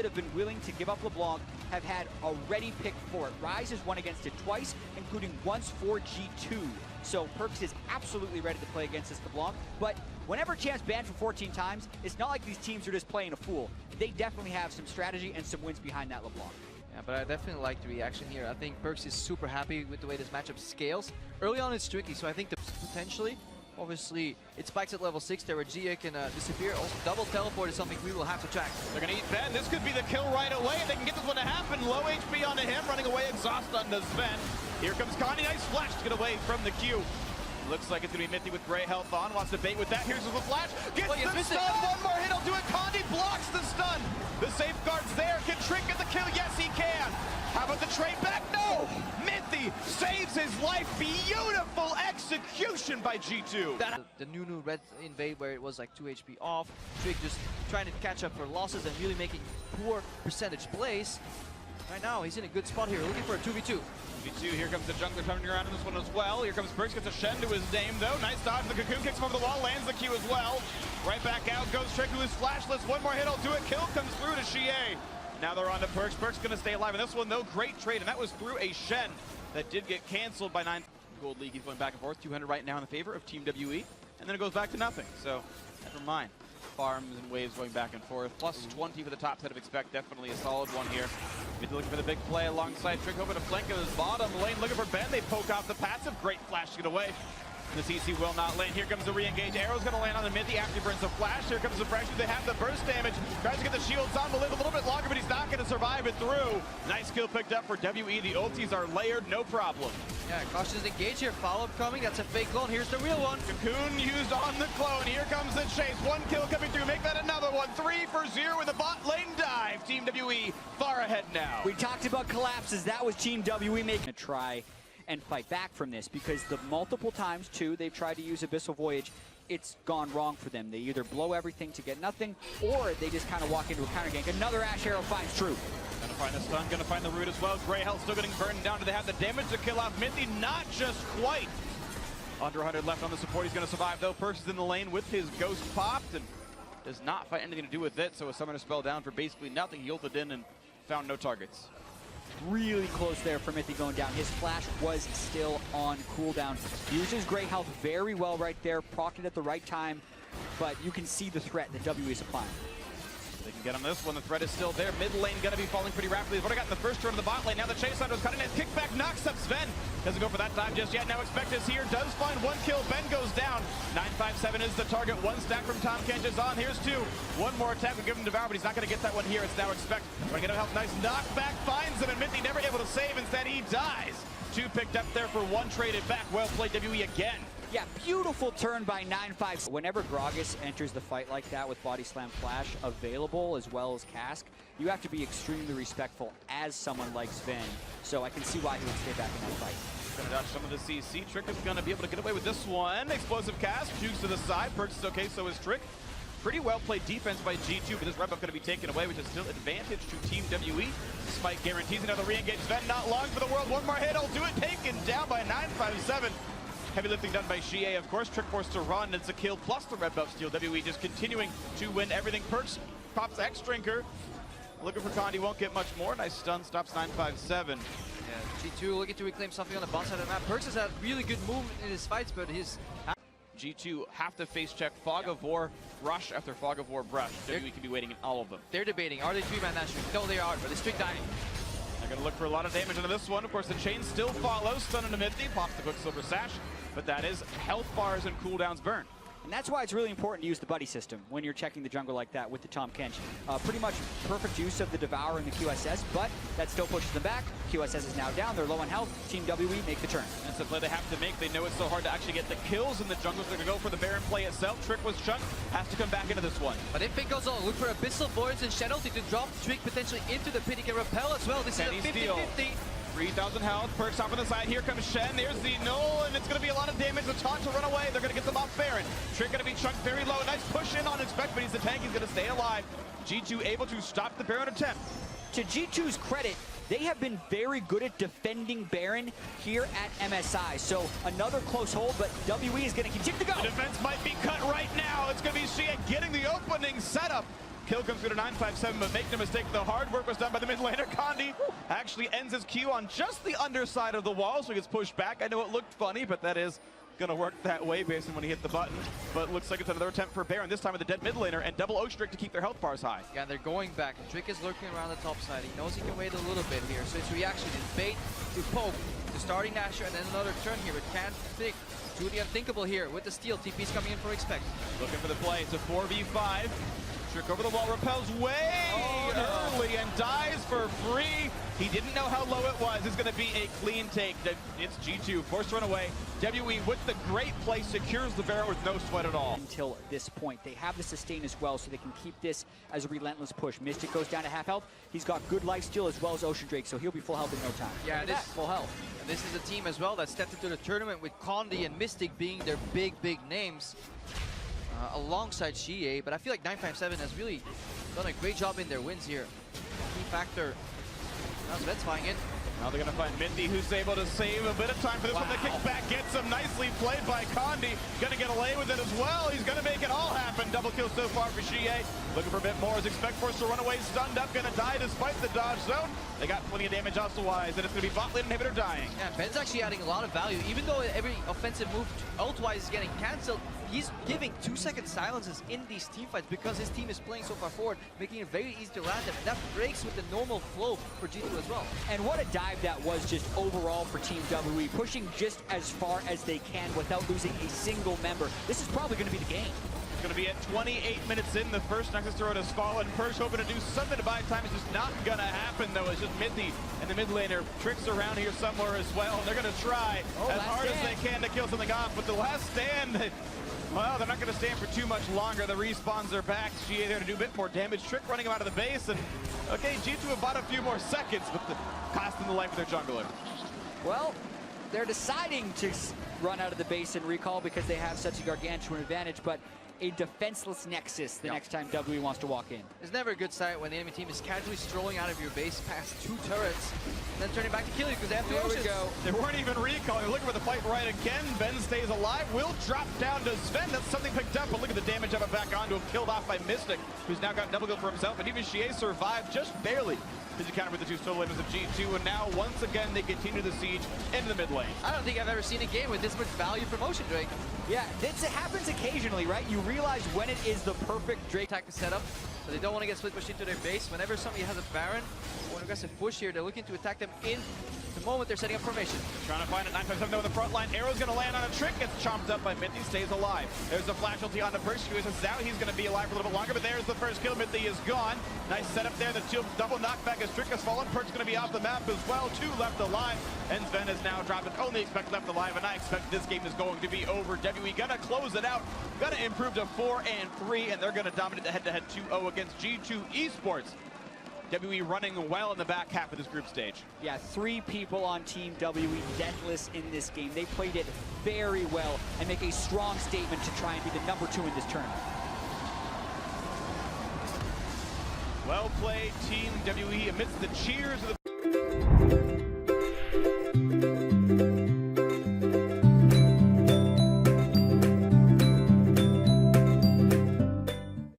that have been willing to give up LeBlanc have had a ready pick for it. Rise has won against it twice, including once for G2. So Perkz is absolutely ready to play against this LeBlanc, but whenever Champ's banned for 14 times, it's not like these teams are just playing a fool. They definitely have some strategy and some wins behind that LeBlanc. Yeah, but I definitely like the reaction here. I think Perkz is super happy with the way this matchup scales. Early on it's tricky, so I think potentially, obviously, it spikes at level 6 there where Gia can disappear. Also, double teleport is something we will have to track. They're going to eat Ben. This could be the kill right away. They can get this one to happen. Low HP onto him, running away, exhaust onto Sven. Here comes Connie. Nice flash to get away from the Q. Looks like it's going to be Mithy with gray health on. Wants to bait with that. Here's the flash. Gets the stun. One more hit. He'll do it. Condi blocks the stun. The safeguard's there. Can Trick get the kill? Yes, he can. How about the trade back? No. Mithy saves his life. Beautiful execution by G2. The new red invade where it was like 2 HP off. Trick just trying to catch up for losses and really making poor percentage plays. Right now, he's in a good spot here, looking for a 2v2. 2v2, here comes the jungler coming around in this one as well. Here comes Perkz, gets a Shen to his name though. Nice dodge, the Cocoon kicks him over the wall, lands the Q as well. Right back out goes Trick, who is flashless. One more hit, he'll do it. Kill comes through to Xie. Now they're on to Perkz. Perkz gonna stay alive in this one though. Great trade, and that was through a Shen that did get canceled by 9. Gold League, he's going back and forth. 200 right now in the favor of Team WE. And then it goes back to nothing, so never mind. Farms and waves going back and forth. Plus 20 for the top set of expect. Definitely a solid one here. Mithy looking for the big play alongside Trick, hoping to flank of his bottom lane. Looking for Ben. They poke off the passive. Great flash to get away. The CC will not land. Here comes the re-engage. Arrow's going to land on the Mithy after he burns the flash. Here comes the pressure. They have the burst damage. Tries to get the shields on to live a little bit longer, but he's not going to survive it through. Nice kill picked up for WE. The ultis are layered, no problem. Yeah, cautious engage here. Follow-up coming. That's a fake clone. Here's the real one. Cocoon used on the clone. Here comes the chase. One kill coming through. Make that another one. 3 for 0 with a bot lane dive. Team WE far ahead now. We talked about collapses. That was Team WE making a try and fight back from this, because the multiple times too they've tried to use Abyssal Voyage, it's gone wrong for them. They either blow everything to get nothing, or they just kind of walk into a counter gank. Another Ash Arrow finds True. Gonna find the stun, gonna find the root as well. Grey Health still getting burned down. Do they have the damage to kill off Mithy? Not just quite. Under 100 left on the support. He's gonna survive though. Perkz is in the lane with his ghost popped and does not find anything to do with it. So a summoner spell down for basically nothing. He ulted in and found no targets. Really close there for Mithy going down. His flash was still on cooldown. Uses Grey Health very well right there, procced it at the right time, but you can see the threat that WE is applying. They can get on this one. The threat is still there. Mid lane gonna be falling pretty rapidly. What I got in the first turn of the bot lane. Now the chase line was cutting it. Kickback knocks up Sven. Doesn't go for that dive just yet. Now Expect is here. Does find one kill. Ben goes down. 957 is the target. One stack from Tom Kench is on. Here's 2. One more attack will give him Devour, but he's not gonna get that one here. It's now Expect. Trying to get him help. Nice knockback. Finds him, and Mithy never able to save. Instead he dies. 2 picked up there for 1 traded back. Well played WE again. Yeah, beautiful turn by 9-5. Whenever Gragas enters the fight like that with Body Slam Flash available as well as Cask, you have to be extremely respectful as someone like Sven. So I can see why he would stay back in that fight. Gonna dodge some of the CC. Trick is gonna be able to get away with this one. Explosive Cask, jukes to the side. Perkz is okay, so is Trick. Pretty well played defense by G2, but this red buff going to be taken away, which is still advantage to Team WE. Spike guarantees another re-engage. Sven not long for the world. One more hit, he'll do it. Taken down by 957. Heavy lifting done by Xie, of course. Trick forced to run. It's a kill plus the red buff steal. WE just continuing to win everything. Perkz pops X-Drinker. Looking for Condi, won't get much more. Nice stun, stops 957. Yeah, G2 looking to reclaim something on the bottom side of the map. Perkz has had really good movement in his fights, but his... G2 have to face check Fog of War, Rush after Fog of War Brush. WE can be waiting in all of them. They're debating, are they 3-man that streak? No, they are, but it's strict diving. They're going to look for a lot of damage into this one. Of course, the chain still follows. Stun into Mithy, pops the Quicksilver Sash, but that is health bars and cooldowns burn. And that's why it's really important to use the buddy system when you're checking the jungle like that with the Tom Kench. Pretty much perfect use of the Devour and the QSS, but that still pushes them back. QSS is now down, they're low on health. Team WE make the turn. That's the play they have to make. They know it's so hard to actually get the kills in the jungle, so they're going to go for the Baron play itself. Trick was chunked, has to come back into this one. But if it goes on, look for Abyssal Voids and Shadows to drop Trick potentially into the pit. He can repel as well. This is a 50-50. 3,000 health, Perkz off on the side. Here comes Shen. There's the null, and it's going to be a lot of damage. The taunt to run away. They're going to get them off Baron. Trick going to be chunked very low. Nice push in on Expect, but he's the tank. He's going to stay alive. G2 able to stop the Baron attempt. To G2's credit, they have been very good at defending Baron here at MSI. So another close hold, but WE is going to continue to go. The defense might be cut right now. It's going to be Xie getting the opening setup. Kill comes through to 957, but make no mistake, the hard work was done by the mid laner. Condi actually ends his Q on just the underside of the wall, so he gets pushed back. I know it looked funny, but that is gonna work that way based on when he hit the button. But looks like it's another attempt for Baron, this time with the dead mid laner and double Ocean Drake to keep their health bars high. Yeah, they're going back. Drake is lurking around the top side. He knows he can wait a little bit here. So it's reaction, it's bait to poke, to starting Nashor, and then another turn here. It can't think. Do the unthinkable here with the steal. TP's coming in for expect. Looking for the play. It's a 4v5. Trick over the wall, repels way early and dies for free. He didn't know how low it was. It's going to be a clean take. It's G2, forced to run away. WE with the great play secures the Baron with no sweat at all. Until this point, they have the sustain as well, so they can keep this as a relentless push. Mystic goes down to half health. He's got good life steal as well as Ocean Drake, so he'll be full health in no time. Yeah, this full health. And this is a team as well that stepped into the tournament with Condi and Mystic being their big names. Alongside GA, but I feel like 957 has really done a great job in their wins here. Key factor. Now Svet's flying in. Now they're going to find Mindy, who's able to save a bit of time for this one. The kickback gets him, nicely played by Condi. Going to get away with it as well. He's going to make it all happen. Double kill so far for GA. Looking for a bit more as expect forced to run away, stunned up, going to die despite the dodge zone. They got plenty of damage also-wise, and it's going to be bot lane inhibitor dying. Yeah, Ben's actually adding a lot of value. Even though every offensive move ult-wise is getting cancelled, he's giving 2-second silences in these teamfights because his team is playing so far forward, making it very easy to land them. And that breaks with the normal flow for G2 as well. And what a dive that was just overall for Team WE, pushing just as far as they can without losing a single member. This is probably going to be the game. It's going to be at 28 minutes in. The first Nexus turret has fallen. Perch hoping to do something to buy time. It's just not going to happen, though. It's just Mindy and the mid laner. Tricks around here somewhere as well. They're going to try as hard as they can to kill something off, but the last stand... Well, they're not going to stand for too much longer. The respawns are back. GA there to do a bit more damage. Trick running him out of the base. And, okay, G2 have bought a few more seconds, but costing the life of their jungler. Well, they're deciding to run out of the base and recall because they have such a gargantuan advantage, but a defenseless Nexus the next time WE wants to walk in. It's never a good sight when the enemy team is casually strolling out of your base past 2 turrets, and then turning back to kill you because they have 2 oceans. There we go. They weren't even recalling. Looking for the fight right again. Ben stays alive. Will drop down to Sven. That's something picked up, but look at the damage of it back onto him. Killed off by Mystic, who's now got double kill for himself, and even Shie survived just barely. His encounter with the 2 solo laners of G2, and now once again they continue the siege into the mid lane. I don't think I've ever seen a game with this much value from Ocean Drake. Yeah, it happens occasionally, right? You realize when it is the perfect Drake Attack the setup, so they don't want to get split pushed into their base. Whenever somebody has a Baron or an aggressive push here, they're looking to attack them in the moment they're setting up formation. Trying to find it, 957 on the front line. Arrow's going to land on a trick, gets chomped up by Minty, stays alive. There's a flash ulti on the Perch, who is out. He's going to be alive for a little bit longer, but there's the first kill. Minty is gone. Nice setup there. The double knockback as Trick has fallen. Perch going to be off the map as well. 2 left alive, and Sven is now dropped. Only expect left alive, and I expect this game is going to be over. WE going to close it out. Going to improve to 4-3, and they're going to dominate the head-to-head 2-0 against G2 Esports. WE running well in the back half of this group stage. Yeah, 3 people on Team WE deathless in this game. They played it very well and make a strong statement to try and be the number 2 in this tournament. Well played, Team WE, amidst the cheers of the...